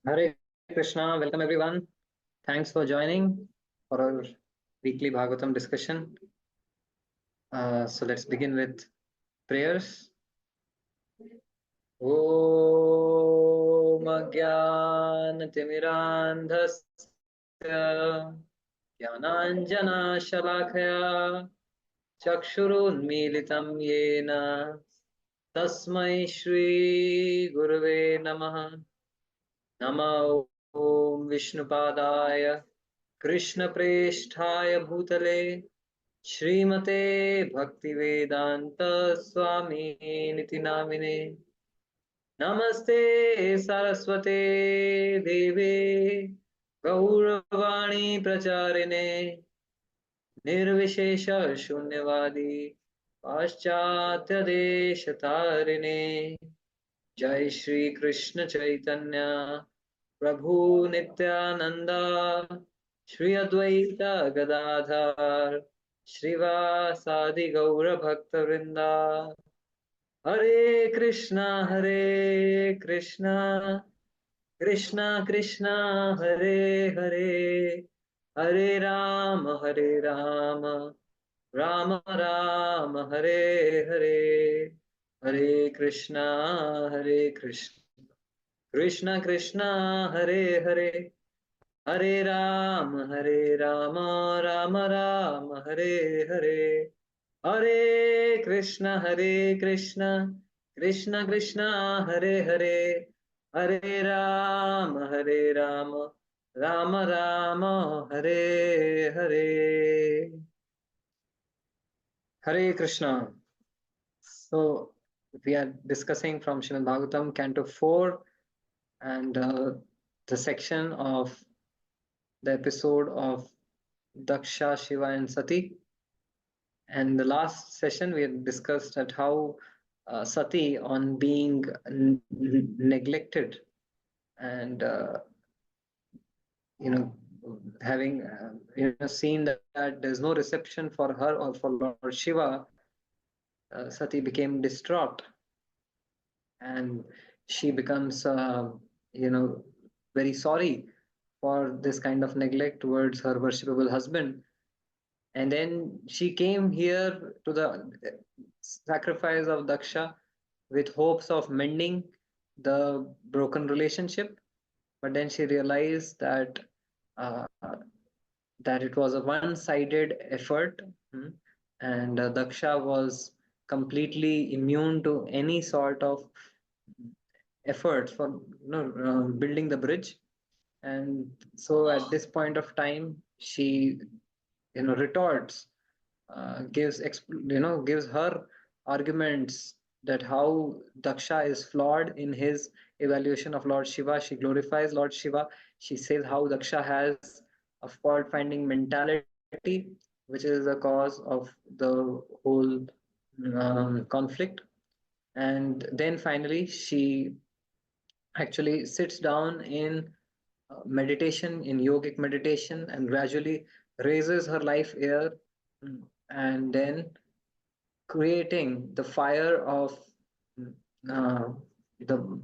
Hare Krishna, welcome everyone. Thanks for joining for our weekly Bhagavatam discussion. So let's begin with prayers. Om Ajnanatimirandhasya Jnananjana Shalakaya Chakshurunmilitam Yena Tasmai Shri Gurave Namaha Namo Om Vishnupadaya Krishna Preshthaya Bhutale Srimate Bhaktivedanta Swami Niti Namine Namaste Saraswate Deve Gauravani Pracharine Nirvishesha Shunyavadi Paschatya Deshatarine Jai Shri Krishna Chaitanya Prabhu Nityananda Shri Advaita Gadadhar Shrivasadi Gaura Bhakta Vrinda Hare Krishna Krishna Krishna Hare Hare Hare Rama Rama Rama Hare Hare Hare Krishna Krishna Krishna Hare Hare Hare Rama Rama Rama Hare Hare Hare Krishna Krishna Krishna Hare Hare Hare Rama Rama Rama Hare Hare Hare Krishna. So we are discussing from Srimad Bhagavatam, Canto 4, and the section of the episode of Daksha, Shiva, and Sati. And the last session we had discussed at how Sati, on being neglected and having seen that there's no reception for her or for Lord Shiva, Sati became distraught, and she becomes very sorry for this kind of neglect towards her worshipable husband. And then she came here to the sacrifice of Daksha with hopes of mending the broken relationship, but then she realized that uh, that it was a one-sided effort, and Daksha was completely immune to any sort of efforts for building the bridge. And so at this point of time, she retorts, gives her arguments that how Daksha is flawed in his evaluation of Lord Shiva. She glorifies Lord Shiva. She says how Daksha has a fault finding mentality, which is the cause of the whole conflict. And then finally she actually sits down in meditation, in yogic meditation, and gradually raises her life air, and then creating the fire of uh, the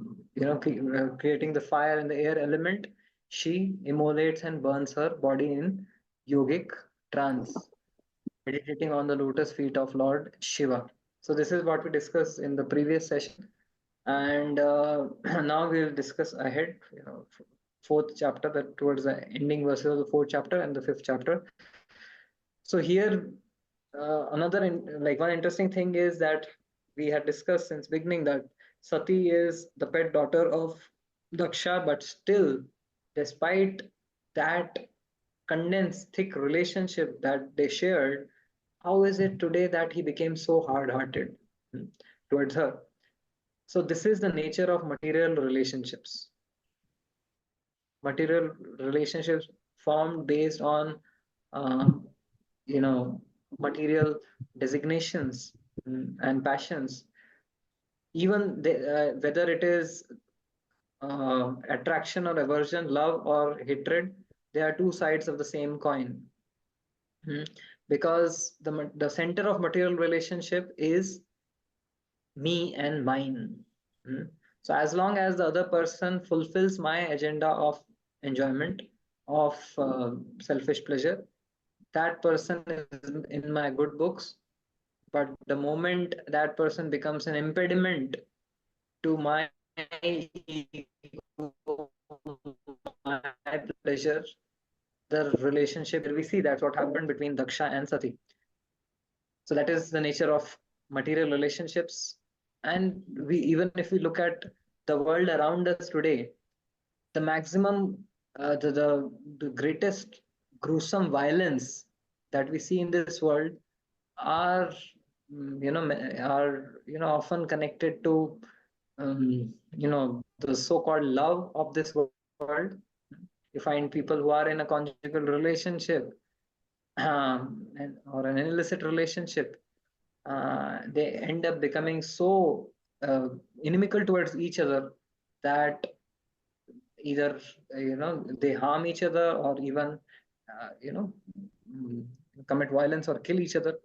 creating the fire and the air element. She immolates and burns her body in yogic trance, meditating on the lotus feet of Lord Shiva. So this is what we discussed in the previous session, and now we'll discuss ahead, fourth chapter, that towards the ending verses of the fourth chapter and the fifth chapter. So here, one interesting thing is that we had discussed since beginning that Sati is the pet daughter of Daksha, but still, despite that condensed, thick relationship that they shared, how is it today that he became so hard-hearted towards her? So this is the nature of material relationships. Material relationships formed based on, um, material designations and passions. Even whether it is attraction or aversion, love or hatred, they are two sides of the same coin. Because the center of material relationship is me and mine. So as long as the other person fulfills my agenda of enjoyment, of selfish pleasure, that person is in my good books. But the moment that person becomes an impediment to my ego, my pleasure, the relationship, we see that's what happened between Daksha and Sati. So that is the nature of material relationships. And we, even if we look at the world around us today, the maximum, the greatest gruesome violence that we see in this world are, are, often connected to, the so-called love of this world. You find people who are in a conjugal relationship, or an illicit relationship, they end up becoming so inimical towards each other that either they harm each other, or even mm, commit violence or kill each other.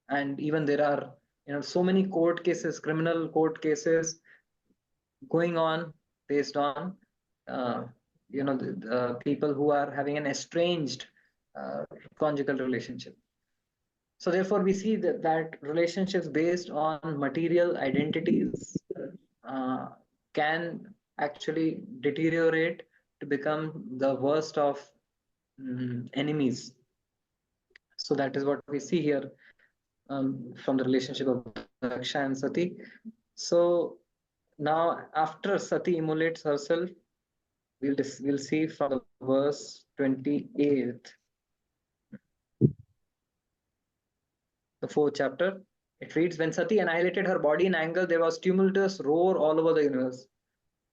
And even there are so many court cases, criminal court cases going on based on uh, the people who are having an estranged uh, conjugal relationship. So therefore, we see that relationships based on material identities uh, can actually deteriorate to become the worst of enemies. So that is what we see here, from the relationship of Daksha and Sati. So now, after Sati immolates herself, we'll see from the verse 28, the fourth chapter. It reads, when Sati annihilated her body in anger, there was tumultuous roar all over the universe.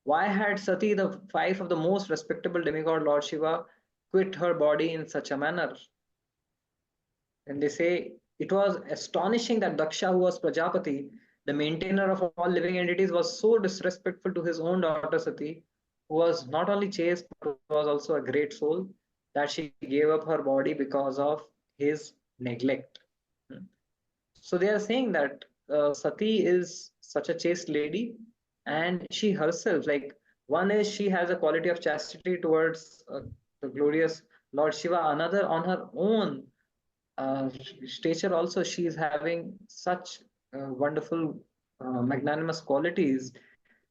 Why had Sati, the wife of the most respectable demigod Lord Shiva, quit her body in such a manner? And they say it was astonishing that Daksha, who was Prajapati, the maintainer of all living entities, was so disrespectful to his own daughter Sati, who was not only chaste but was also a great soul, that she gave up her body because of his neglect. Hmm. So they are saying that Sati is such a chaste lady, and she herself, like, one is she has a quality of chastity towards the glorious Lord Shiva, another on her own uh, stature also she is having such wonderful magnanimous qualities.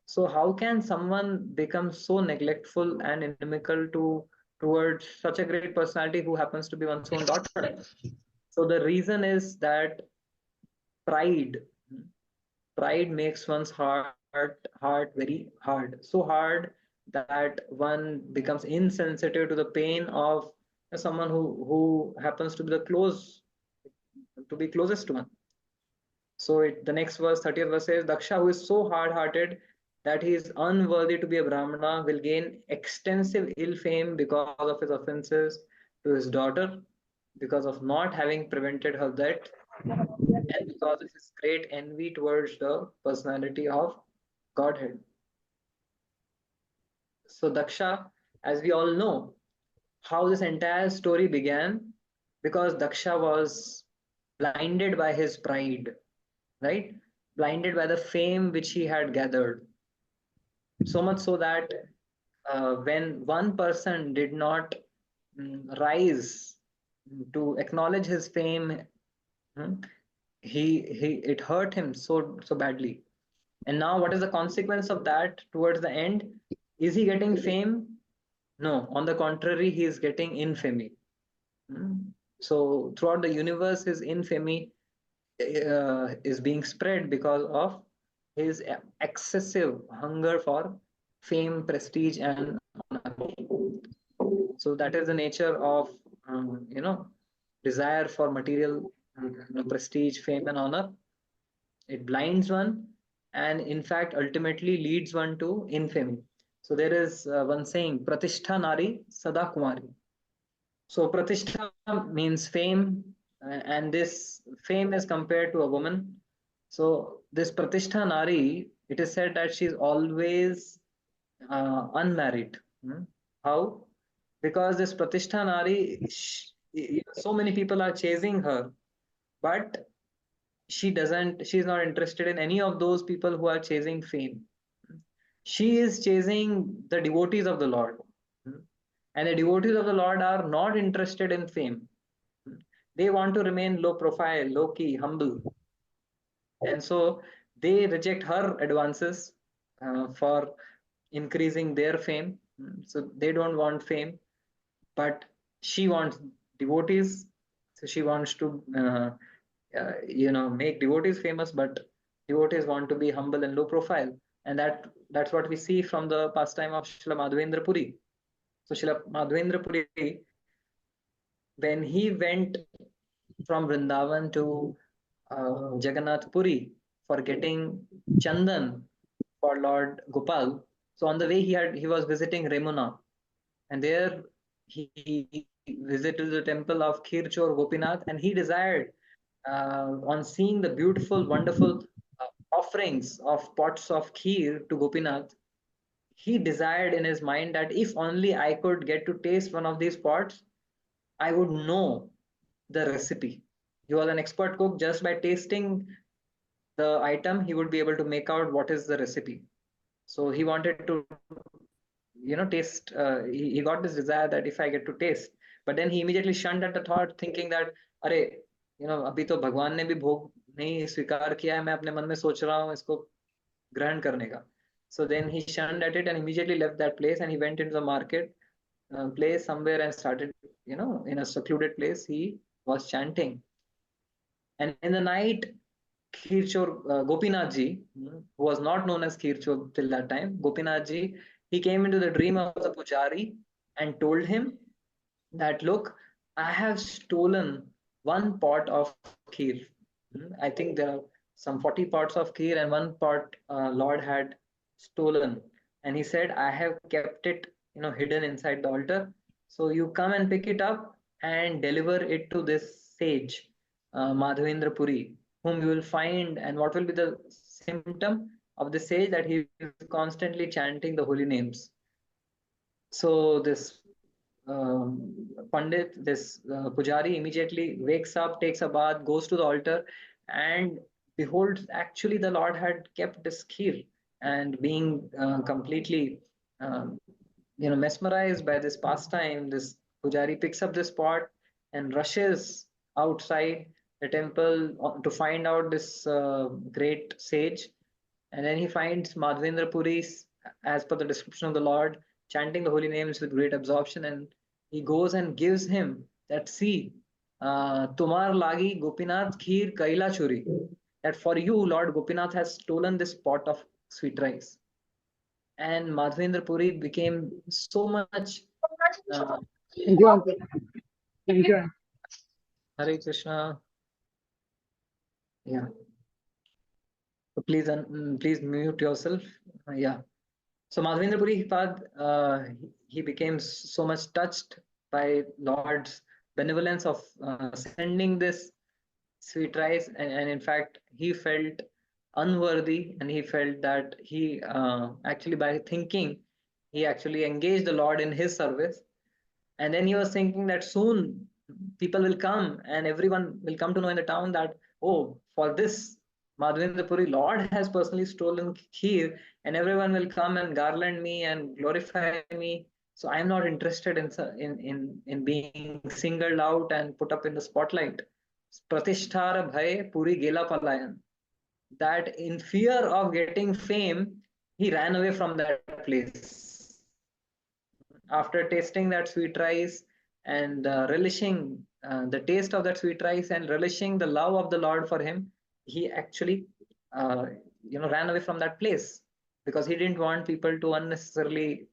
So how can someone become so neglectful and inimical towards such a great personality who happens to be one's own daughter? So the reason is that pride. Pride makes one's heart very hard, so hard that one becomes insensitive to the pain of someone who happens to be closest to one. So the next verse, 30th verse says, Daksha, who is so hard-hearted that he is unworthy to be a Brahmana, will gain extensive ill fame because of his offenses to his daughter, because of not having prevented her death, and because of his great envy towards the personality of Godhead. So Daksha, as we all know, how this entire story began, because Daksha was blinded by his pride, right? Blinded by the fame which he had gathered. So much so that when one person did not rise to acknowledge his fame, mm, he it hurt him so badly. And now, what is the consequence of that towards the end? Is he getting fame? No, on the contrary, he is getting infamy. So throughout the universe, his infamy is being spread because of his excessive hunger for fame, prestige, and honor. So that is the nature of desire for material, prestige, fame, and honor. It blinds one, and in fact, ultimately leads one to infamy. So there is one saying, "Pratishtha Nari Sada Kumari." So Pratishtha means fame, and this fame is compared to a woman. So this Pratishtha Nari, it is said that she is always unmarried. How? Because this Pratishtha Nari, so many people are chasing her, but she doesn't. She's not interested in any of those people who are chasing fame. She is chasing the devotees of the Lord. And the devotees of the Lord are not interested in fame. They want to remain low profile, low key, humble. And so they reject her advances for increasing their fame. So they don't want fame, but she wants devotees. So she wants to, make devotees famous, but devotees want to be humble and low profile. And that's what we see from the pastime of Srila Madhavendra Puri. So Srila Madhavendra Puri, when he went from Vrindavan to Jagannath Puri for getting Chandan for Lord Gopal. So on the way he was visiting Remuna, and there he visited the temple of Khirchor Gopinath, and he desired on seeing the beautiful, wonderful offerings of pots of kheer to Gopinath. He desired in his mind that if only I could get to taste one of these pots, I would know the recipe. He was an expert cook. Just by tasting the item, he would be able to make out what is the recipe. So he wanted to, taste. He got this desire that if I get to taste, but then he immediately shunned at the thought, thinking that, अरे, अभी तो भगवान ने भी भोग नहीं स्वीकार किया है, मैं अपने मन में सोच रहा हूँ इसको ग्रहण करने का. So then he shunned at it and immediately left that place, and he went into the market place somewhere and started, in a secluded place, he was chanting. And in the night, Khirchor Gopinath ji, who was not known as Khirchor till that time, Gopinath ji, he came into the dream of the pujari and told him that, look, I have stolen one pot of kheer. I think there are some 40 pots of kheer, and one pot Lord had stolen. And he said, I have kept it, hidden inside the altar. So you come and pick it up and deliver it to this sage, Madhavendra Puri, whom you will find. And what will be the symptom of the sage? That he is constantly chanting the holy names. So this Pandit, this Pujari, immediately wakes up, takes a bath, goes to the altar, and beholds, actually the Lord had kept this kheer. And being completely, um, mesmerized by this pastime, this Pujari picks up this pot and rushes outside the temple to find out this great sage. And then he finds Madhavendra Puris, as per the description of the Lord, chanting the holy names with great absorption. And he goes and gives him that, see, Tumar Lagi Gopinath Kheer Kaila Churi. That for you, Lord Gopinath has stolen this pot of sweet rice. And Madhavendra Puri became so much. Thank you, uncle. Thank you. Hare Krishna. Yeah. So please mute yourself. Yeah. So Madhavendra Puri he became so much touched by Lord's benevolence of sending this sweet rice, and in fact he felt unworthy, and he felt that he actually, by thinking, he actually engaged the Lord in his service. And then he was thinking that soon people will come and everyone will come to know in the town that, oh, for this Madhavendra Puri, Lord has personally stolen kheer, and everyone will come and garland me and glorify me. So I'm not interested in being singled out and put up in the spotlight. Pratisthara bhay puri gela palayan. That in fear of getting fame, he ran away from that place. After tasting that sweet rice and relishing the taste of that sweet rice and relishing the love of the Lord for him, he actually, ran away from that place, because he didn't want people to unnecessarily,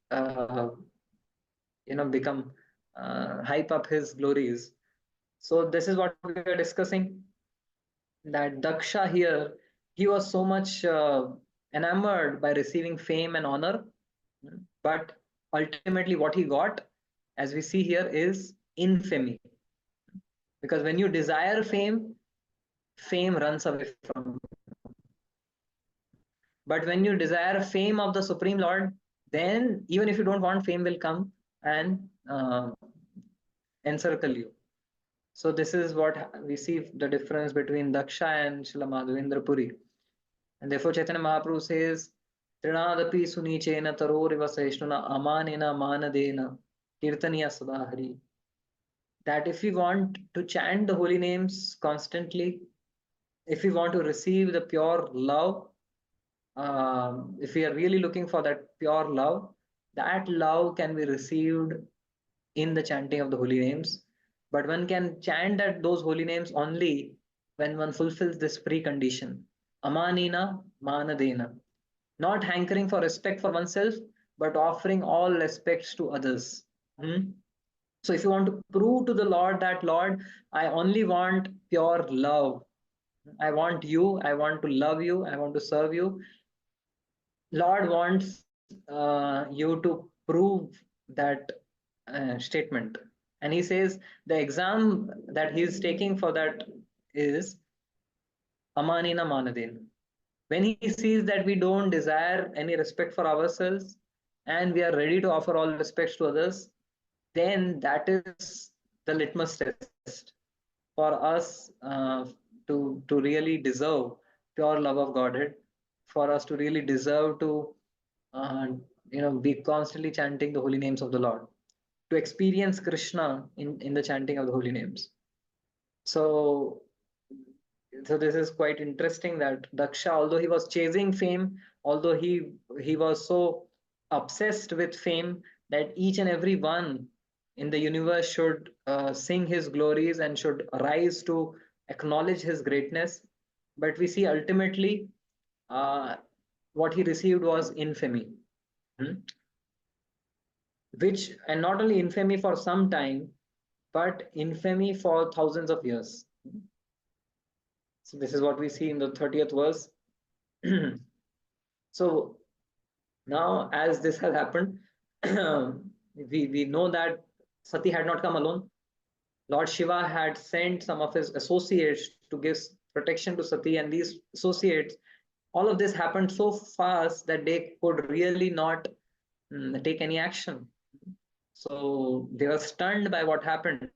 become hype up his glories. So this is what we are discussing. That Daksha here, he was so much enamored by receiving fame and honor, but ultimately what he got, as we see here, is infamy. Because when you desire fame, fame runs away from you. But when you desire fame of the Supreme Lord, then even if you don't want, fame will come and encircle you. So this is what we see, the difference between Daksha and Srila Madhavendra Puri. And therefore Chaitanya Mahaprabhu says Trinadapi sunichena taroriva sahishnuna amanena manadena kirtaniya sadahari. That if we want to chant the holy names constantly, if we want to receive the pure love, if we are really looking for that pure love, that love can be received in the chanting of the holy names. But one can chant those holy names only when one fulfills this precondition. Amanina manadena. Not hankering for respect for oneself, but offering all respects to others. Hmm? So if you want to prove to the Lord that, Lord, I only want pure love. I want you. I want to love you. I want to serve you. Lord wants you to prove that statement. And he says the exam that he is taking for that is Amanina Manadin. When he sees that we don't desire any respect for ourselves and we are ready to offer all respects to others, then that is the litmus test for us to really deserve pure love of Godhead, for us to really deserve to uh, be constantly chanting the holy names of the Lord, to experience Krishna in the chanting of the holy names. So so this is quite interesting that Daksha, although he was chasing fame, although he was so obsessed with fame that each and every one in the universe should sing his glories and should rise to acknowledge his greatness, but we see ultimately uh, what he received was infamy. Hmm? Which, and not only infamy for some time, but infamy for thousands of years. So this is what we see in the 30th verse. So now, as this has happened, we know that Sati had not come alone. Lord Shiva had sent some of his associates to give protection to Sati, and these associates, all of this happened so fast that they could really not take any action. So they were stunned by what happened.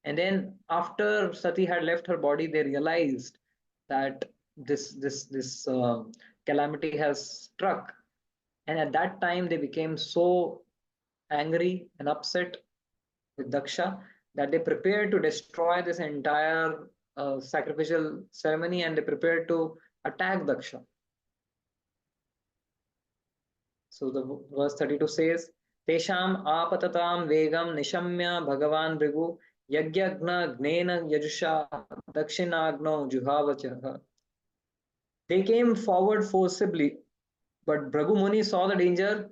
And then after Sati had left her body, they realized that this calamity has struck. And at that time, they became so angry and upset with Daksha that they prepared to destroy this entire sacrificial ceremony, and they prepared to attack Daksha. So the verse 32 says, Tesham apatatam vegam nishamya bhagavan brigu yagyagna gnena yajusha dakshinagno juhavacha. They came forward forcibly, but Bhrigu Muni saw the danger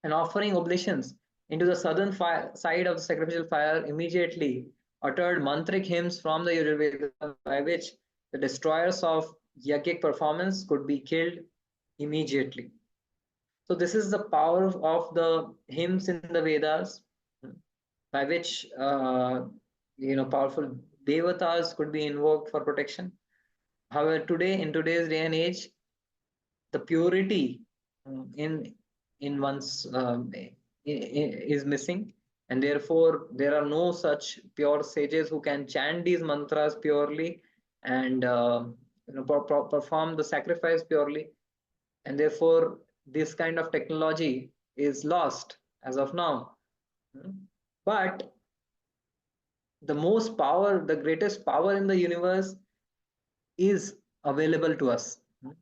and offering oblations into the southern side of the sacrificial fire immediately uttered mantric hymns from the Yajurveda by which the destroyers of yogic performance could be killed immediately. So this is the power of the hymns in the Vedas, by which powerful devatas could be invoked for protection. However, today in today's day and age, the purity in one's is missing, and therefore there are no such pure sages who can chant these mantras purely and perform the sacrifice purely, and therefore this kind of technology is lost as of now. But the greatest power in the universe is available to us.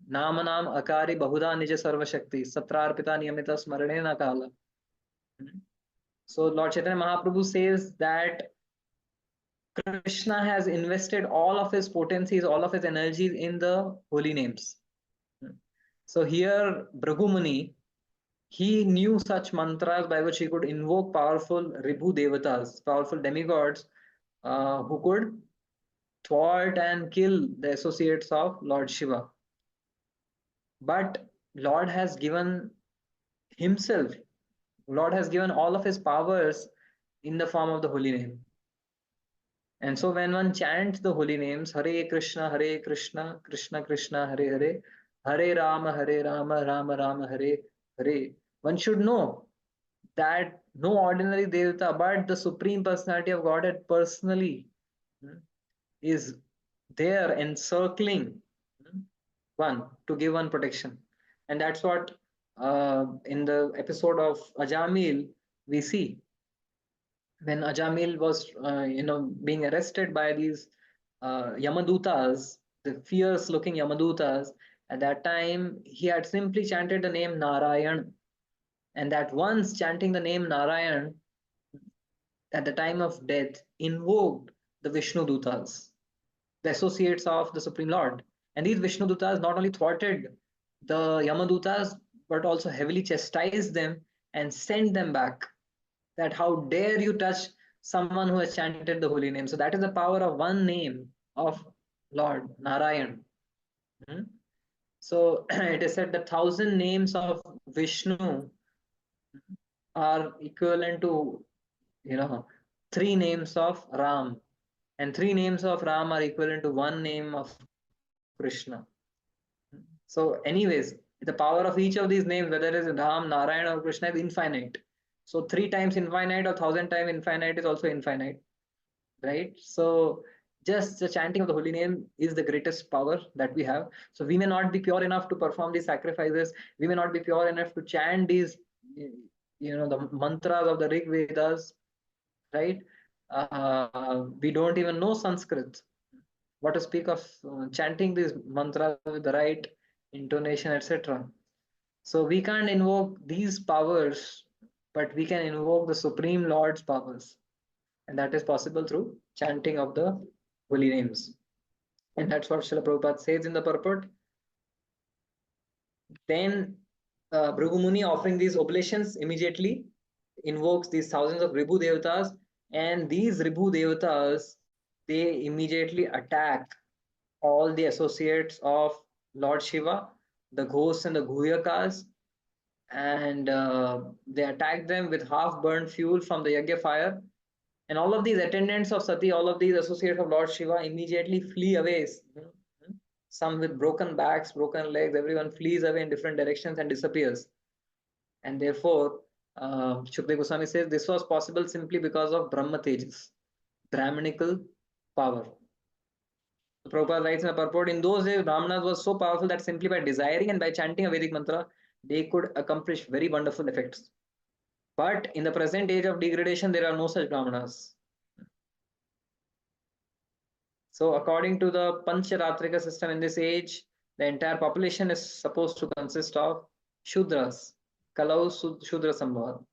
Namanam akari bahuda nija sarva shakti satrarpita niyamita smarane kala. So Lord Chaitanya Mahaprabhu says that Krishna has invested all of his potencies, all of his energies in the holy names. So here Bhrigu Muni, he knew such mantras by which he could invoke powerful Ribhu Devatas, powerful demigods, who could thwart and kill the associates of Lord Shiva. But Lord has given himself, Lord has given all of his powers in the form of the holy name. And so when one chants the holy names, Hare Krishna, Krishna Krishna, Hare Hare, Hare Rama, Rama Rama, Hare Hare, one should know that no ordinary Devata, but the Supreme Personality of Godhead personally is there encircling one to give one protection. And that's what In the episode of Ajamil, we see when Ajamil was, being arrested by these Yamadutas, the fierce-looking Yamadutas. At that time, he had simply chanted the name Narayan, and that once chanting the name Narayan at the time of death invoked the Vishnu Dutas, the associates of the Supreme Lord. And these Vishnu Dutas not only thwarted the Yamadutas, but also heavily chastised them and sent them back. That how dare you touch someone who has chanted the holy name. So that is the power of one name of Lord Narayan. Hmm? So it is said that 1,000 names of Vishnu are equivalent to, you know, 3 names of Ram, and 3 names of Ram are equivalent to 1 name of Krishna. So, anyways, the power of each of these names, whether it is Ram, Narayan, or Krishna, is infinite. So, 3 times infinite or 1,000 times infinite is also infinite, right? So, just the chanting of the holy name is the greatest power that we have. So, we may not be pure enough to perform these sacrifices. We may not be pure enough to chant these, the mantras of the Rig Vedas, right? We don't even know Sanskrit. What to speak of chanting these mantras with the right intonation, etc. So we can't invoke these powers, but we can invoke the Supreme Lord's powers, and that is possible through chanting of the holy names. And that's what Srila Prabhupada says in the purport. Then Bhrigu Muni, offering these oblations, immediately invokes these thousands of Ribhu Devatas, and these Ribhu Devatas, they immediately attack all the associates of Lord Shiva, the ghosts and the Guhyakas, and they attack them with half burned fuel from the Yagya fire. And all of these attendants of Sati, all of these associates of Lord Shiva immediately flee away. Some with broken backs, broken legs, everyone flees away in different directions and disappears. And therefore, Shukdev Goswami says this was possible simply because of Brahma Tejas, Brahminical power. So Prabhupada writes in a purport, in those days, Brahmanas was so powerful that simply by desiring and by chanting a Vedic mantra, they could accomplish very wonderful effects. But in the present age of degradation, there are no such Brahmanas. So according to the Pancharatrika system in this age, the entire population is supposed to consist of Shudras, Kalau Shudra Sambhav.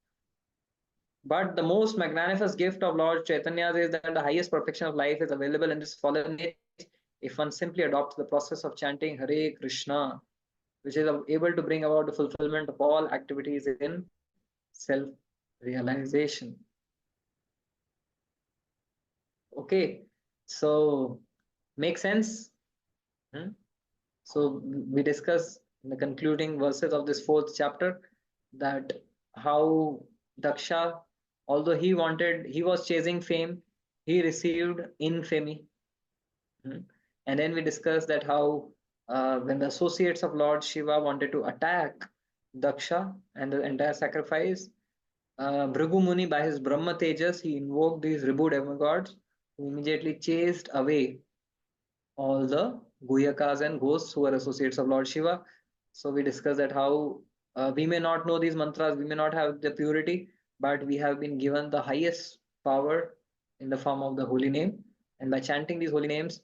But the most magnanimous gift of Lord Chaitanya is that the highest perfection of life is available in this fallen age if one simply adopts the process of chanting Hare Krishna, which is able to bring about the fulfillment of all activities in self-realization. Okay, so make sense? Hmm? So we discuss in the concluding verses of this fourth chapter that how Daksha, although he was chasing fame, he received infamy. Hmm. And then we discussed that how when the associates of Lord Shiva wanted to attack Daksha and the entire sacrifice, Bhrigu Muni, by his Brahma Tejas, he invoked these Ribhu demigods who immediately chased away all the Guhyakas and ghosts who are associates of Lord Shiva. So we discussed that how we may not know these mantras, we may not have the purity, but we have been given the highest power in the form of the holy name. And by chanting these holy names,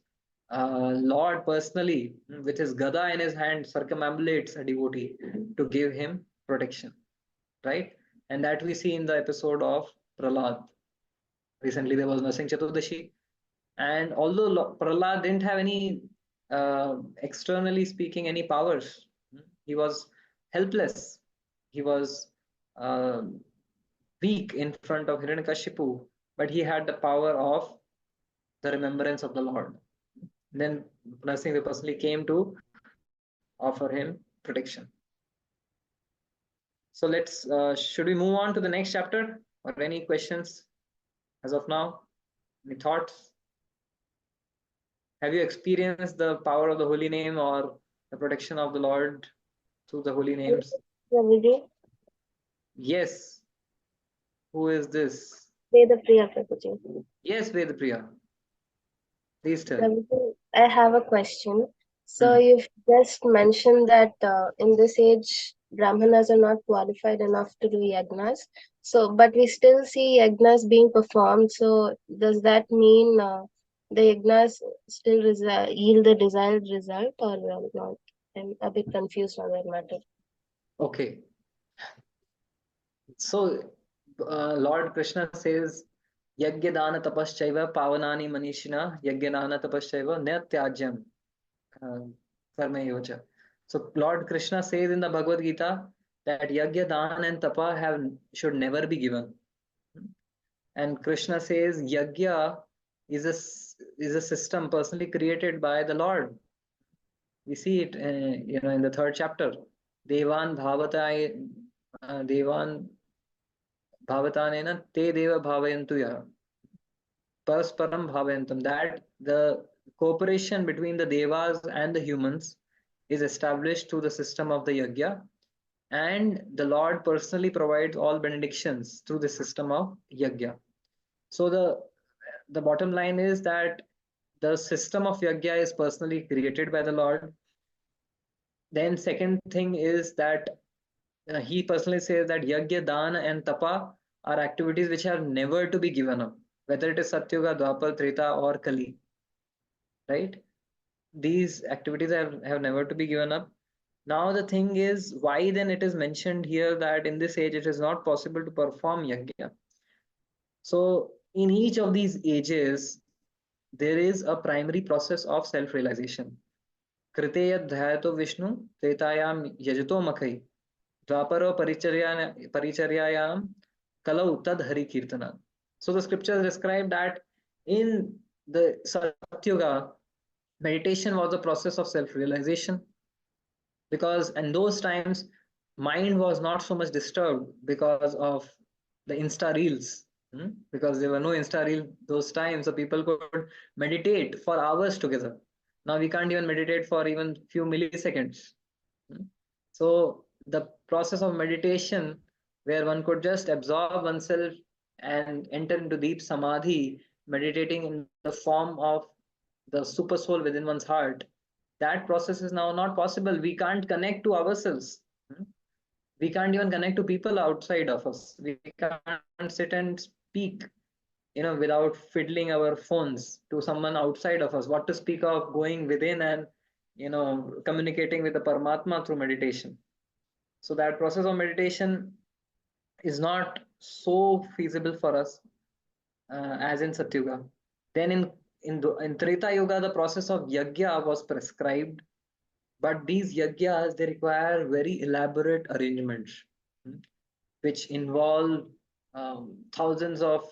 Lord personally, with his gada in his hand, circumambulates a devotee to give him protection, right? And that we see in the episode of Prahlad. Recently, there was Nasing Chaturdashi, and although Prahlad didn't have any, externally speaking, any powers, he was helpless. He was uh, weak in front of Hiranyakashipu, but he had the power of the remembrance of the Lord. Then Narasimha personally came to offer him protection. So should we move on to the next chapter or any questions as of now? Any thoughts? Have you experienced the power of the holy name or the protection of the Lord through the holy names? Prabhuji, Yes. Who is this? Veda Priya Prabhuji. Yes, Vedapriya. Please tell. Prabhuji, I have a question. So Hmm. you've just mentioned that in this age Brahmanas are not qualified enough to do yagnas. So, but we still see yagnas being performed. So, does that mean the yagnas still yield the desired result or not? I'm a bit confused on that matter. Okay, so Lord Krishna says, Yagya dana tapaschaiva pavanani manishina yagya dana tapaschaiva nyatyajyam karma yoja. So Lord Krishna says in the Bhagavad Gita that Yagya, Dan and Tapa should never be given. And Krishna says Yagya is a system personally created by the Lord. We see it, in the third chapter. Devan bhavatai, Devan bhavatanena te deva bhavayantu ya. Parasparam bhavayantam. That the cooperation between the devas and the humans is established through the system of the yagya, and the Lord personally provides all benedictions through the system of yagya. So the bottom line is that the system of yagya is personally created by the Lord. Then second thing is that he personally says that yagya, dana, and tapa are activities which are never to be given up, whether it is Satyuga, Dwapar, Treta, or Kali. Right? These activities have never to be given up. Now the thing is, why then it is mentioned here that in this age it is not possible to perform yagya. So in each of these ages, there is a primary process of self-realization. Kriteya dhyato Vishnu, Tretayam yajato makai, Dwaparo paricharyayam, kalau tad hari kirtana. So the scriptures describe that in the Satyuga, meditation was a process of self-realization, because in those times mind was not so much disturbed because of the insta reels. Because there were no insta reel those times, so people could meditate for hours together. Now we can't even meditate for even few milliseconds. Hmm. So the process of meditation, where one could just absorb oneself and enter into deep samadhi, meditating in the form of the super soul within one's heart, that process is now not possible. We can't connect to ourselves. Hmm. We can't even connect to people outside of us. We can't sit and speak, without fiddling our phones to someone outside of us. What to speak of going within and, communicating with the Paramatma through meditation. So that process of meditation is not so feasible for us as in Satyuga. Then in Treta Yuga, the process of yagya was prescribed, but these yagyas, they require very elaborate arrangements, hmm, which involve thousands of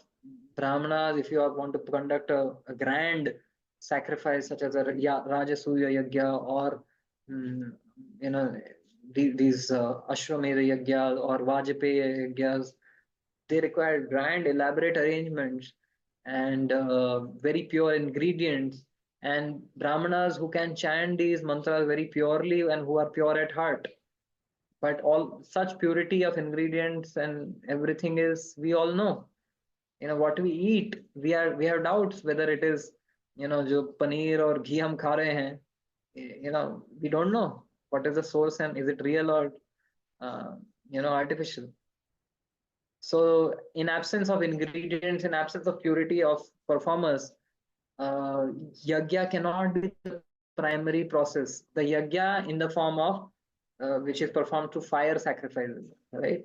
brahmanas. If you want to conduct a grand sacrifice such as a Rajasuya yagya, or mm, you know these Ashwamedha yagyas or Vajpayee yagyas, they require grand, elaborate arrangements and very pure ingredients, and brahmanas who can chant these mantras very purely and who are pure at heart. But all such purity of ingredients and everything is, we all know, what we eat, we have doubts whether it is, jo paneer or ghee hum kha rahe hain, we don't know what is the source and is it real or uh, artificial. So in absence of ingredients, in absence of purity of performers, uh, yagya cannot be the primary process. The yagya in the form of which is performed through fire sacrifices, right?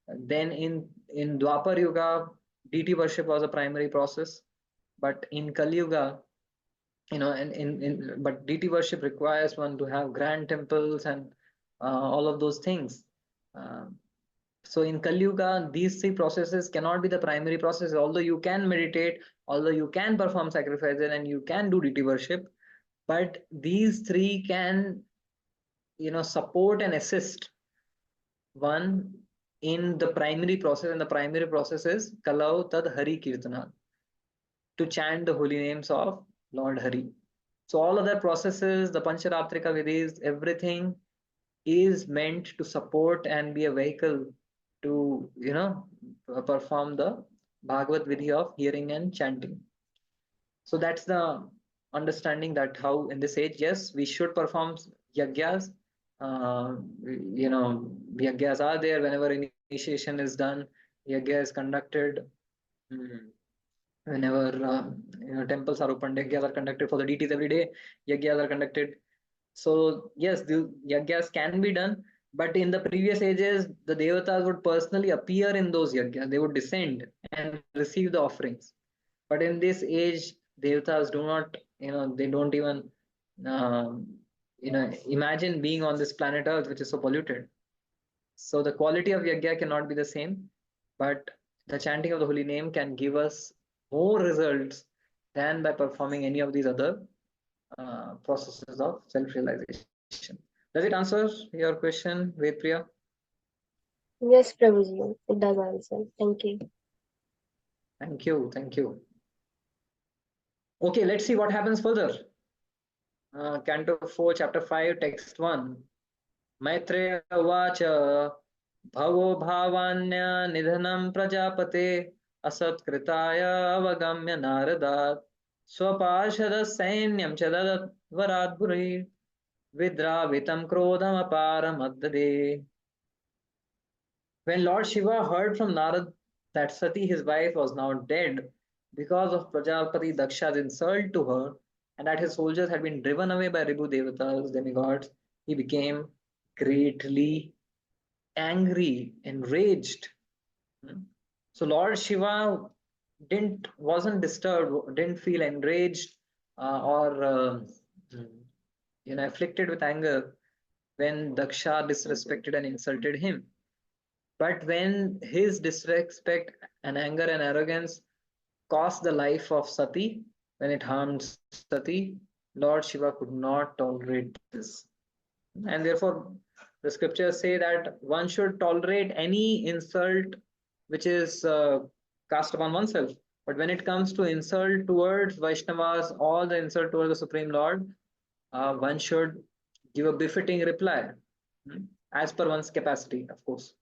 Then in Dwapar Yuga, deity worship was a primary process, but in Kali Yuga, but deity worship requires one to have grand temples and all of those things. Um, so in Kali Yuga, these three processes cannot be the primary process. Although you can meditate, although you can perform sacrifices and you can do deity worship, but these three can, support and assist one in the primary process, and the primary process is Kalau Tad Hari Kirtana, to chant the holy names of Lord Hari. So all other processes, the Pancharatrika Vidhis, everything is meant to support and be a vehicle to, perform the Bhagavad Vidhi of hearing and chanting. So that's the understanding that how in this age, yes, we should perform yagyas, Yagyas are there whenever initiation is done. Yagya is conducted. mm, Whenever temples are opened, yagyas are conducted for the deities every day. Yagyas are conducted. So yes, the yagyas can be done, but in the previous ages, the devatas would personally appear in those yagyas. They would descend and receive the offerings. But in this age, devatas do not, they don't even, um, imagine being on this planet Earth, which is so polluted. So the quality of yajna cannot be the same, but the chanting of the holy name can give us more results than by performing any of these other processes of self-realization. Does it answer your question, Vedpriya? Yes, Prabhuji, it does answer. Thank you. Thank you, thank you. Okay, let's see what happens further. Canto 4, Chapter 5, Text 1. Maitreya Vacha Bhavo Bhavanya Nidhanam Prajapate Asatkritaya Avagamya Naradat Swapashada Sainyam Chadadat Varadburi Vidravitam Krodham Aparam Addade. When Lord Shiva heard from Narad that Sati, his wife, was now dead because of Prajapati Daksha's insult to her, and that his soldiers had been driven away by Ribu Devatas, demigods, he became greatly angry, enraged. So Lord Shiva wasn't disturbed, didn't feel enraged or afflicted with anger when Daksha disrespected and insulted him. But when his disrespect and anger and arrogance cost the life of Sati, when it harmed Sati, Lord Shiva could not tolerate this. And therefore, the scriptures say that one should tolerate any insult which is cast upon oneself. But when it comes to insult towards Vaishnavas or the insult towards the Supreme Lord, one should give a befitting reply as per one's capacity, of course.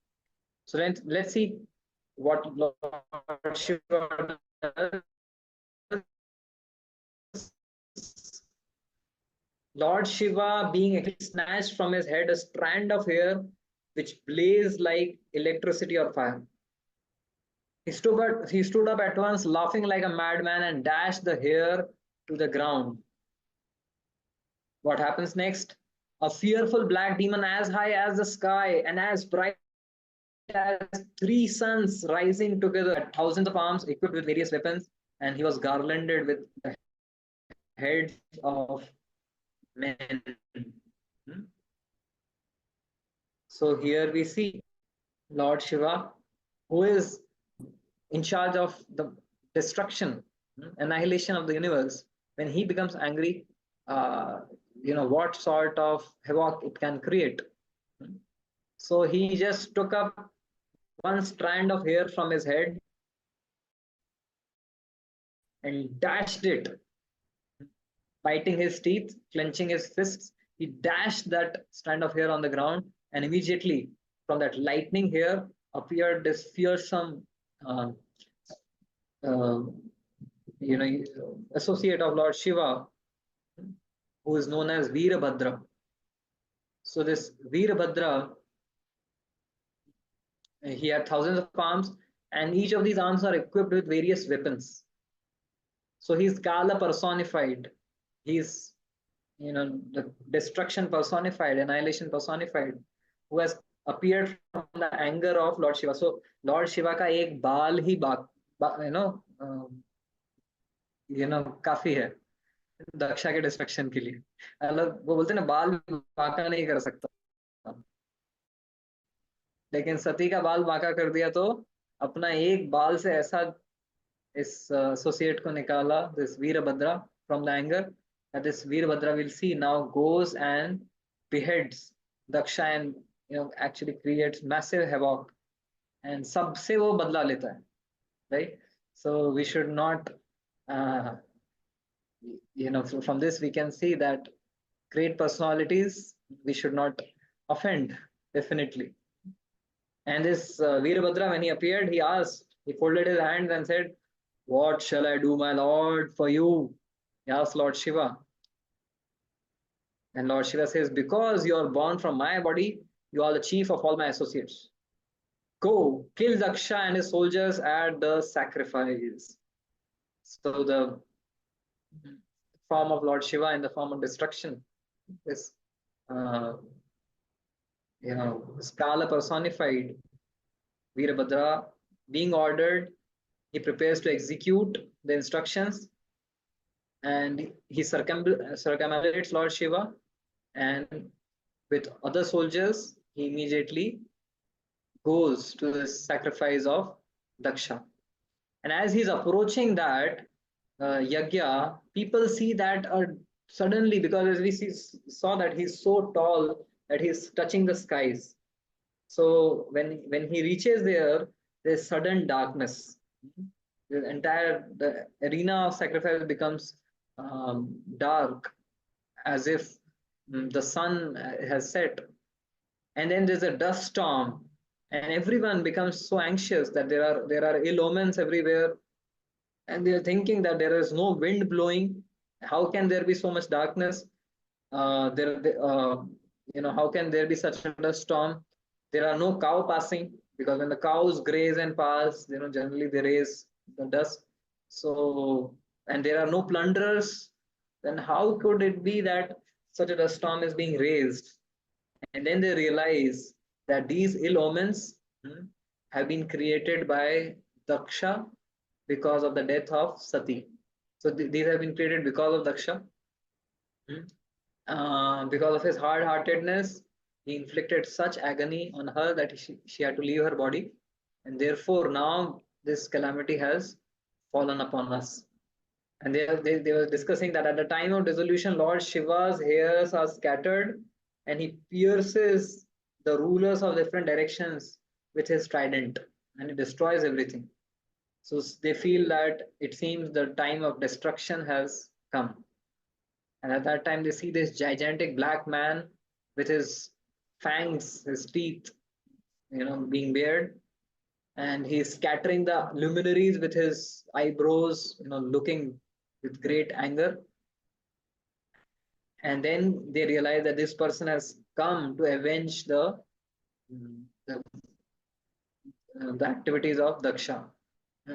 So let's see what Lord Shiva does. Lord Shiva, being snatched from his head a strand of hair which blazed like electricity or fire. He stood up at once, laughing like a madman, and dashed the hair to the ground. What happens next? A fearful black demon as high as the sky and as bright as three suns rising together, had thousands of arms equipped with various weapons, and he was garlanded with the heads of men. So here we see Lord Shiva, who is in charge of the destruction, annihilation of the universe. When he becomes angry, uh, what sort of havoc it can create. So he just took up one strand of hair from his head and dashed it, biting his teeth, clenching his fists. He dashed that strand of hair on the ground, and immediately from that lightning hair appeared this fearsome, uh, uh, associate of Lord Shiva, who is known as Veerabhadra. So this Veerabhadra, he had thousands of arms, and each of these arms are equipped with various weapons. So he's Kala personified. He's the destruction personified, annihilation personified, who has appeared from the anger of Lord Shiva. So Lord Shiva का एक बाल ही काफी है दक्षा के destruction के लिए. मतलब वो बोलते हैं ना, बाल बांका नहीं कर सकता, लेकिन सती का बाल बांका कर दिया तो अपना एक बाल से ऐसा इस associate को निकाला, this Veerabhadra, from the anger, that this Veerabhadra will see now goes and beheads Daksha and actually creates massive havoc, and सबसे वो बदला लेता है, right? So we should not uh, from this we can see that great personalities we should not offend, definitely. And this Veerabhadra, when he appeared, he folded his hands and said, "What shall I do, my lord, for you?" He asked Lord Shiva. And Lord Shiva says, because you are born from my body, you are the chief of all my associates. Go, kill Daksha and his soldiers at the sacrifice. So the form of Lord Shiva in the form of destruction is, uh, Skala personified. Veerabhadra being ordered, he prepares to execute the instructions, and he circumambulates Lord Shiva, and with other soldiers, he immediately goes to the sacrifice of Daksha. And as he's approaching that yagya, people see that suddenly, because as we saw that he's so tall that he's touching the skies. So when he reaches there, there's sudden darkness. The arena of sacrifice becomes dark, as if the sun has set. And then there's a dust storm, and everyone becomes so anxious that there are ill omens everywhere, and they are thinking that there is no wind blowing. How can there be so much darkness? There, how can there be such a dust storm? There are no cow passing, because when the cows graze and pass, generally they raise the dust. So, and there are no plunderers. Then how could it be that such a dust storm is being raised? And then they realize that these ill omens have been created by Daksha because of the death of Sati. So these have been created because of Daksha. Because of his hard-heartedness, he inflicted such agony on her that she had to leave her body. And therefore, now this calamity has fallen upon us. And they were discussing that at the time of dissolution, Lord Shiva's hairs are scattered, and he pierces the rulers of different directions with his trident, and he destroys everything. So they feel that it seems the time of destruction has come. And at that time, they see this gigantic black man with his fangs, his teeth, being bared, and he's scattering the luminaries with his eyebrows, looking with great anger. And then they realize that this person has come to avenge the activities of Daksha.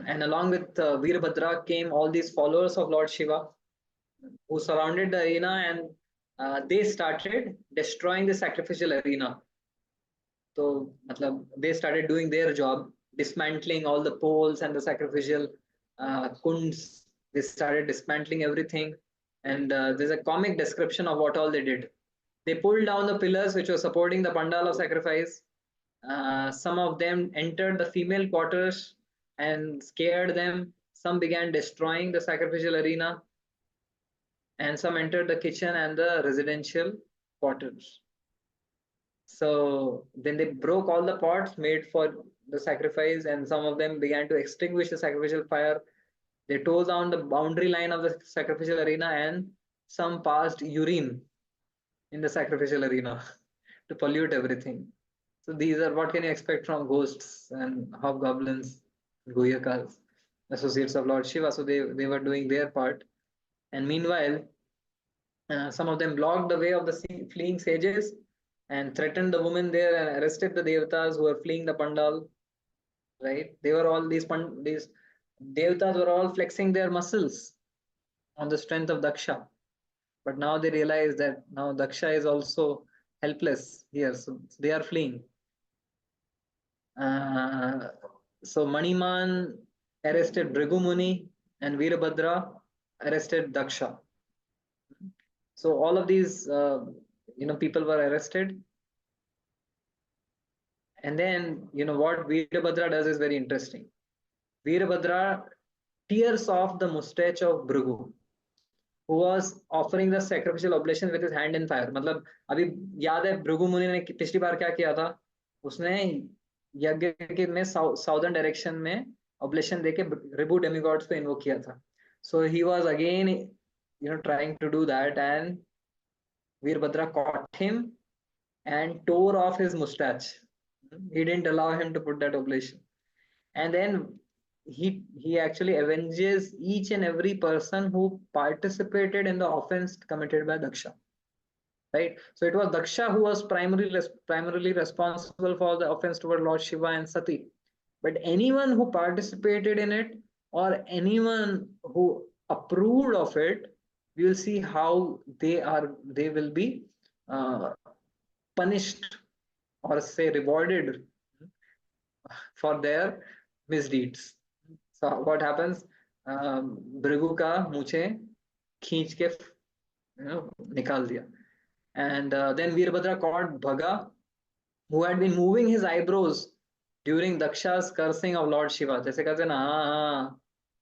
And along with Veerbhadra came all these followers of Lord Shiva, who surrounded the arena, and they started destroying the sacrificial arena. So, they started doing their job, dismantling all the poles and the sacrificial kunds. They started dismantling everything, and there's a comic description of what all they did. They pulled down the pillars which were supporting the pandal of sacrifice. Some of them entered the female quarters and scared them. Some began destroying the sacrificial arena, and some entered the kitchen and the residential quarters. So then they broke all the pots made for the sacrifice, and some of them began to extinguish the sacrificial fire. They tore down the boundary line of the sacrificial arena, and some passed urine in the sacrificial arena to pollute everything. So these are what can you expect from ghosts and hobgoblins, Guyakas, associates of Lord Shiva. So they were doing their part. And meanwhile, some of them blocked the way of the fleeing sages and threatened the women there and arrested the devatas who were fleeing the pandal. Right? They were all these devatas were all flexing their muscles on the strength of Daksha. But now they realize that now Daksha is also helpless here, so they are fleeing. Uh, so Maniman arrested Bhrigu Muni, and Veerabhadra arrested Daksha. So all of these, people were arrested. And then, what Veerabhadra does is very interesting. Veerabhadra tears off the mustache of Bhrigu, who was offering the sacrificial oblation with his hand in fire. मतलब अभी याद है भृगु मुनि ने पिछली बार क्या किया था? उसने यज्ञ के में साउदर्न डायरेक्शन में ऑब्लेशन देके रिबू डेमिगॉड्स को इन्वोक किया था. So he was again, trying to do that, and Veerbhadra caught him and tore off his mustache. He didn't allow him to put that oblation. And then he actually avenges each and every person who participated in the offense committed by Daksha. right? So it was Daksha who was primarily responsible for the offense toward Lord Shiva and Sati. But anyone who participated in it, or anyone who approved of it, we will see how they will be uh, punished, or say rewarded, for their misdeeds. So what happens? Bhrigu का मूछे खींच के निकाल दिया. And then Veerbhadra caught Bhaga, who had been moving his eyebrows during Daksha's cursing of Lord Shiva. जैसे कहते हैं ना, हाँ हाँ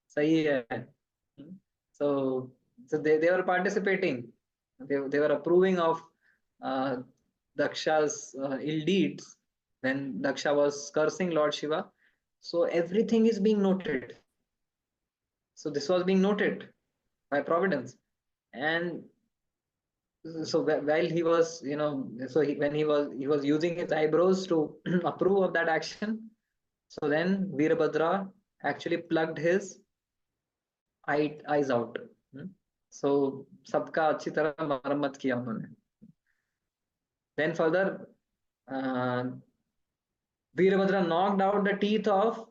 सही है. So they were participating. They were approving of uh, Daksha's ill deeds when Daksha was cursing Lord Shiva. So everything is being noted. So this was being noted by Providence. And so while he was, so when he was using his eyebrows to approve of that action, so then Veerbhadra actually plugged his eyes out. So सबका अच्छी तरह मरम्मत किया उन्होंने. Then further, uh, Veerbhadra knocked out the teeth of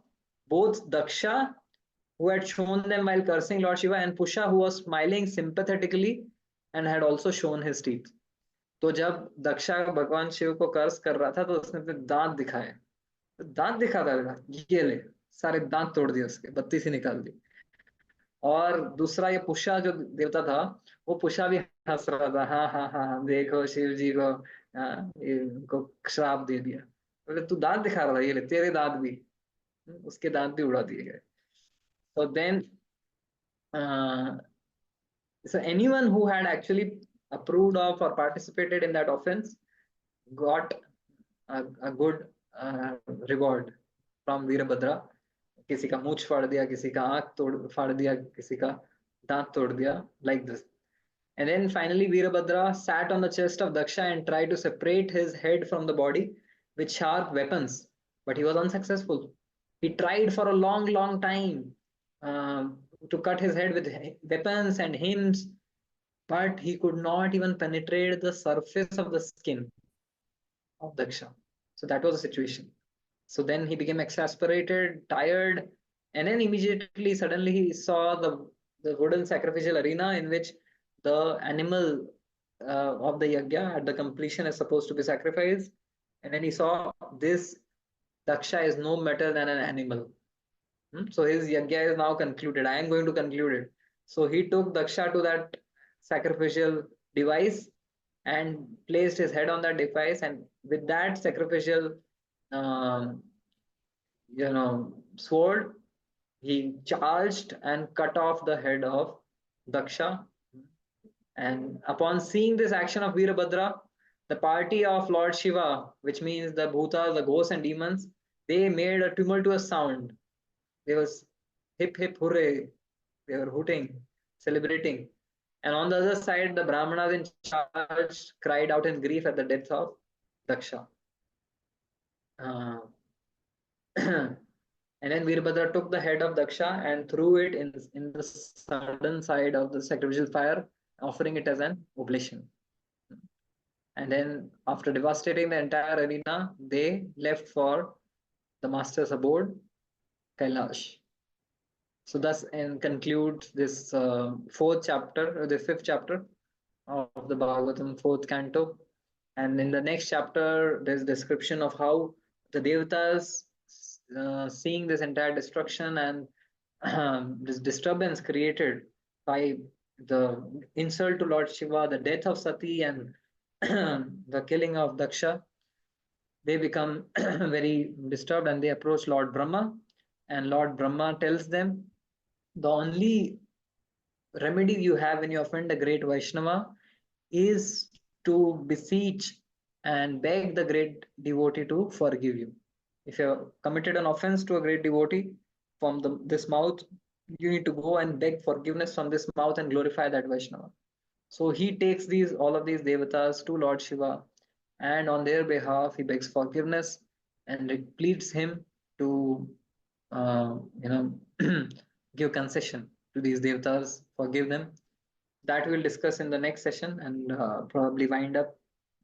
both Daksha, who had shown them while cursing Lord Shiva, and Pusha, who was smiling sympathetically and had also shown his teeth. तो जब दक्षा भगवान शिव को कर्स कर रहा था तो उसने अपने दांत दिखाए. दांत दिखाता था, ये ले, सारे दांत तोड़ दिए उसके, बत्ती सी निकाल दी. और दूसरा ये पुषा जो देवता था, वो पुषा भी हंस रहा था, हाँ हाँ हाँ हाँ, देखो शिव जी को, ये उनको श्राप दे दिया. बोले तू दांत दिखा रहा था, ये ले तेरे दांत भी. उसके दांत भी उड़ा दिए गए. So then, so anyone who had actually approved of or participated in that offense got a good reward from Veerbhadra. किसी का मूछ फाड़ दिया, किसी का आंख तोड़ फाड़ दिया, किसी का दांत तोड़ दिया, like this. And then finally Veerbhadra sat on the chest of Daksha and tried to separate his head from the body with sharp weapons, but he was unsuccessful. He tried for a long time to cut his head with weapons and hymns, but he could not even penetrate the surface of the skin of Daksha. So that was the situation. So then he became exasperated, tired, and then immediately, suddenly, he saw the wooden sacrificial arena in which the animal of the yajna at the completion is supposed to be sacrificed. And then he saw this Daksha is no better than an animal. So his yajna is now concluded. I am going to conclude it. So he took Daksha to that sacrificial device and placed his head on that device, and with that sacrificial um, sword, he charged and cut off the head of Daksha. And upon seeing this action of Veerbhadra, the party of Lord Shiva, which means the bhutas, the ghosts and demons, they made a tumultuous sound. They was hip hip hooray. They were hooting, celebrating. And on the other side, the Brahmanas in charge cried out in grief at the death of Daksha. Uh, and then Veerbhadra took the head of Daksha and threw it in the southern side of the sacrificial fire, offering it as an oblation. And then, after devastating the entire arena, they left for the master's abode, Kailash. So, thus, and concludes this fourth chapter, or the fifth chapter of the Bhagavatam, fourth canto. And in the next chapter, there's description of how the Devatas, seeing this entire destruction and this disturbance created by the insult to Lord Shiva, the death of Sati, and the killing of Daksha, they become very disturbed and they approach Lord Brahma. And Lord Brahma tells them, the only remedy you have when you offend a great Vaishnava is to beseech and beg the great devotee to forgive you. If you have committed an offense to a great devotee from this mouth, you need to go and beg forgiveness from this mouth and glorify that Vaishnava. So he takes all of these devatas to Lord Shiva, and on their behalf he begs forgiveness and it pleads him to, uh, you know, give concession to these devatas, forgive them. that we'll discuss in the next session and probably wind up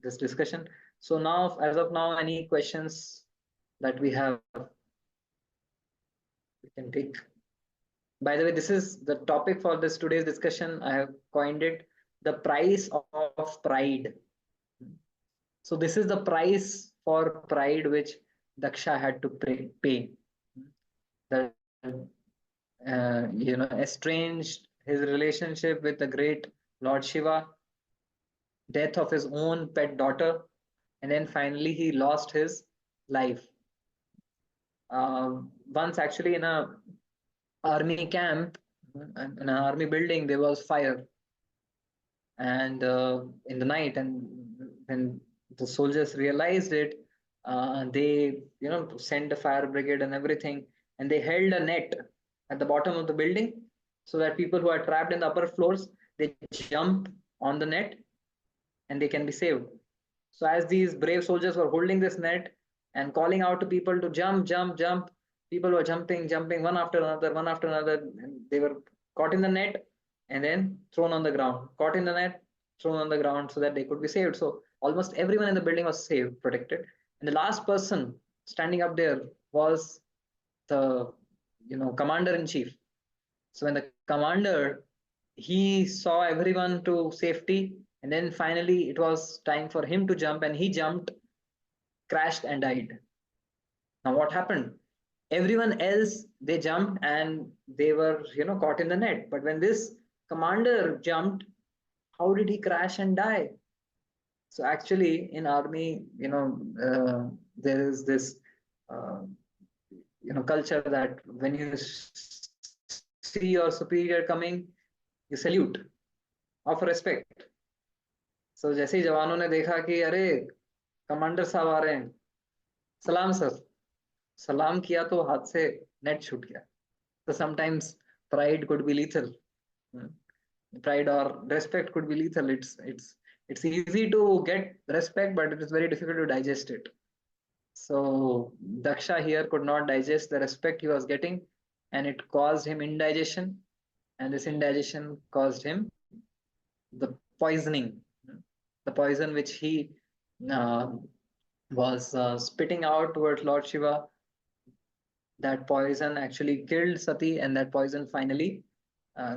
this discussion. So now, as of now, any questions that we have, we can take. By the way, this is the topic for this today's discussion. I have coined it the price of pride. So this is the price for pride which Daksha had to pay. That estranged his relationship with the great Lord Shiva, death of his own pet daughter, and then finally he lost his life. Once actually in a army camp, in an army building, there was fire, and in the night, and when the soldiers realized it, they sent the fire brigade and everything, and they held a net at the bottom of the building so that people who are trapped in the upper floors, they jump on the net and they can be saved. So as these brave soldiers were holding this net and calling out to people to jump, jump, jump, people were jumping, jumping one after another, one after another, and they were caught in the net and then thrown on the ground, caught in the net, thrown on the ground so that they could be saved. So almost everyone in the building was saved, protected. And the last person standing up there was the commander in chief. So when the commander, he saw everyone to safety, and then finally it was time for him to jump, and he jumped, crashed, and died. Now what happened? Everyone else, they jumped and they were caught in the net. But when this commander jumped, how did he crash and die? So actually, in army, there is this uh, culture that when you see your superior coming, you salute, offer respect. So जैसे ही जवानों ने देखा कि अरे commander साहब आ रहे हैं, सलाम सर, सलाम किया तो हाथ से नेट छूट गया. So sometimes pride could be lethal. Pride or respect could be lethal. It's easy to get respect, but it is very difficult to digest it. So Daksha here could not digest the respect he was getting, and it caused him indigestion, and this indigestion caused him the poisoning, the poison which he uh, was spitting out towards Lord Shiva. That poison actually killed Sati, and that poison finally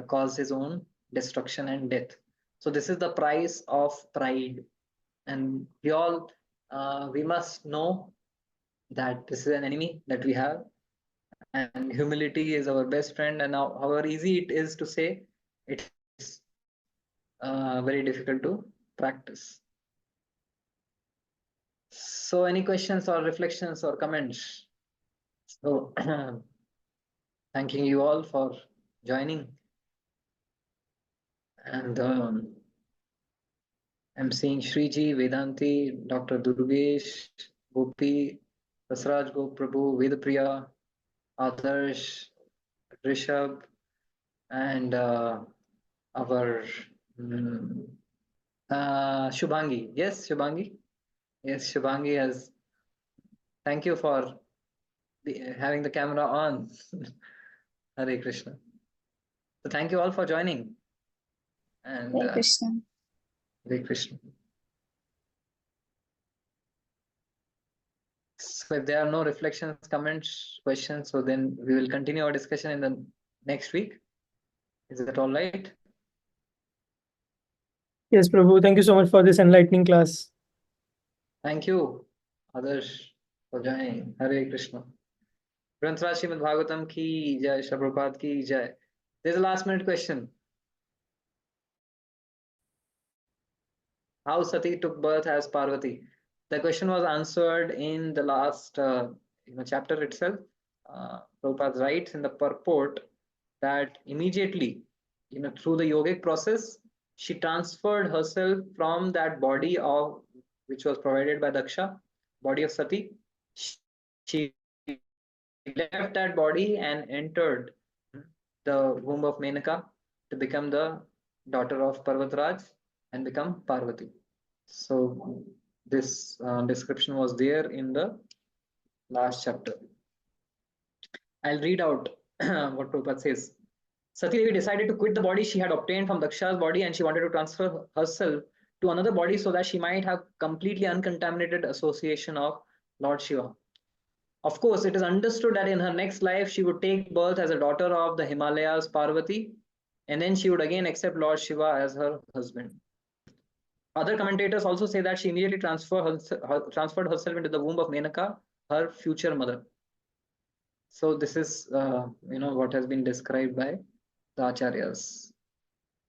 caused his own destruction and death. So this is the price of pride, and we must know that this is an enemy that we have, and humility is our best friend. And now, however easy it is to say, it is very difficult to practice. So any questions or reflections or comments? So thanking you all for joining. And I'm seeing Shriji, Vedanti, Dr. Durgesh, Gopi, Rasraj Prabhu, Vedapriya, Adarsh, Rishabh, and our Shubhangi. Yes, Shubhangi. Yes, Shubhangi has. Thank you for having the camera on. Hare Krishna. So thank you all for joining. And Hare Krishna. Hare Krishna. So if there are no reflections, comments, questions, so then we will continue our discussion in the next week. Is that all right? Yes, Prabhu. Thank you so much for this enlightening class. Thank you, Adarsh, for joining. Hare Krishna. Granth Raj Srimad Bhagavatam ki jai, Shri Prabhupada ki jai. There's a last minute question. How Sati took birth as Parvati? The question was answered in the last chapter itself. Prabhupada writes in the purport that immediately, through the yogic process, she transferred herself from that body of which was provided by Daksha, body of Sati. She left that body and entered the womb of Menaka to become the daughter of Parvatraj and become Parvati. So this description was there in the last chapter. I'll read out what Prabhupada says. Sati Devi decided to quit the body she had obtained from Daksha's body, and she wanted to transfer herself to another body so that she might have completely uncontaminated association of Lord Shiva. Of course, it is understood that in her next life she would take birth as a daughter of the Himalayas Parvati, and then she would again accept Lord Shiva as her husband. Other commentators also say that she immediately transferred herself into the womb of Menaka, her future mother. So this is what has been described by the acharyas.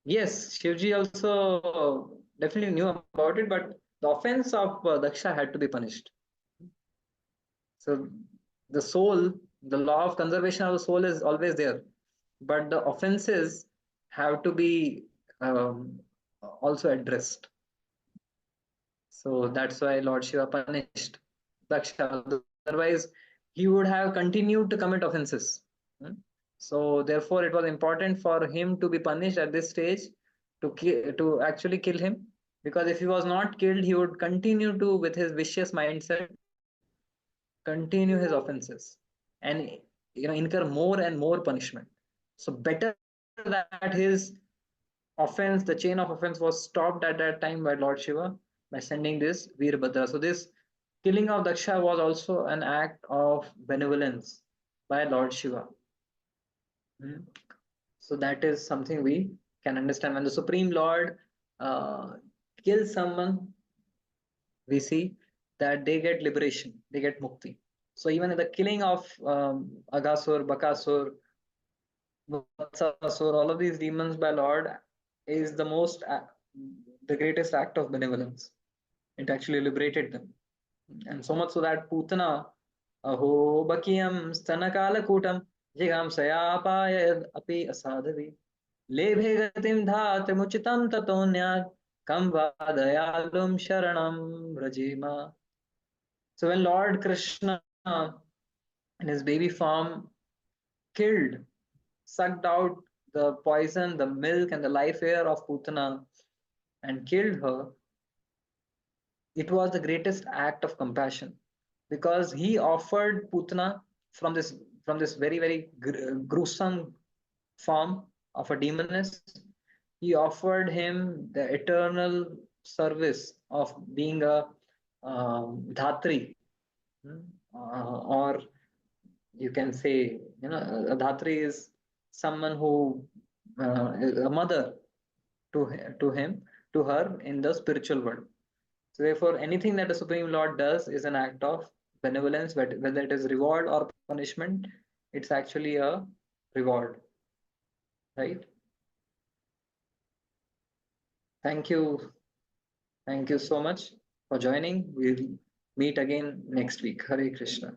Yes, Shivji also definitely knew about it, but the offense of Daksha had to be punished. So the soul, the law of conservation of the soul is always there, but the offenses have to be also addressed. So that's why Lord Shiva punished Daksha. Otherwise, he would have continued to commit offenses. Hmm? So therefore, it was important for him to be punished at this stage to actually kill him, because if he was not killed, he would continue to, with his vicious mindset, continue his offenses and incur more and more punishment. So better that his offense, the chain of offense, was stopped at that time by Lord Shiva by sending this Veerbhadra. So this killing of Daksha was also an act of benevolence by Lord Shiva. Hmm. So that is something we can understand. When the Supreme Lord uh, kills someone, we see that they get liberation, they get mukti. So even in the killing of Aghasur, Bakasur, Vatsasur, all of these demons by Lord is the greatest act of benevolence. It actually liberated them. And so much so that Putana, Aho Bakiyam Stanakalakutam Jigam Sayapaya Api Asadhavi Lebhe Gatim Dhatrimuchitam Tatonyad Kam Vadayalum Sharanam Rajima. So when Lord Krishna in his baby form killed, sucked out the poison, the milk, and the life air of Putana and killed her, it was the greatest act of compassion, because he offered Putana from this very gruesome form of a demoness. He offered him the eternal service of being a dhatri, hmm, or you can say, a dhatri is someone who is a mother to him, to her in the spiritual world. So therefore, anything that the Supreme Lord does is an act of benevolence, whether it is reward or punishment, it's actually a reward, right? Thank you. Thank you so much for joining. We'll meet again next week. Hare Krishna.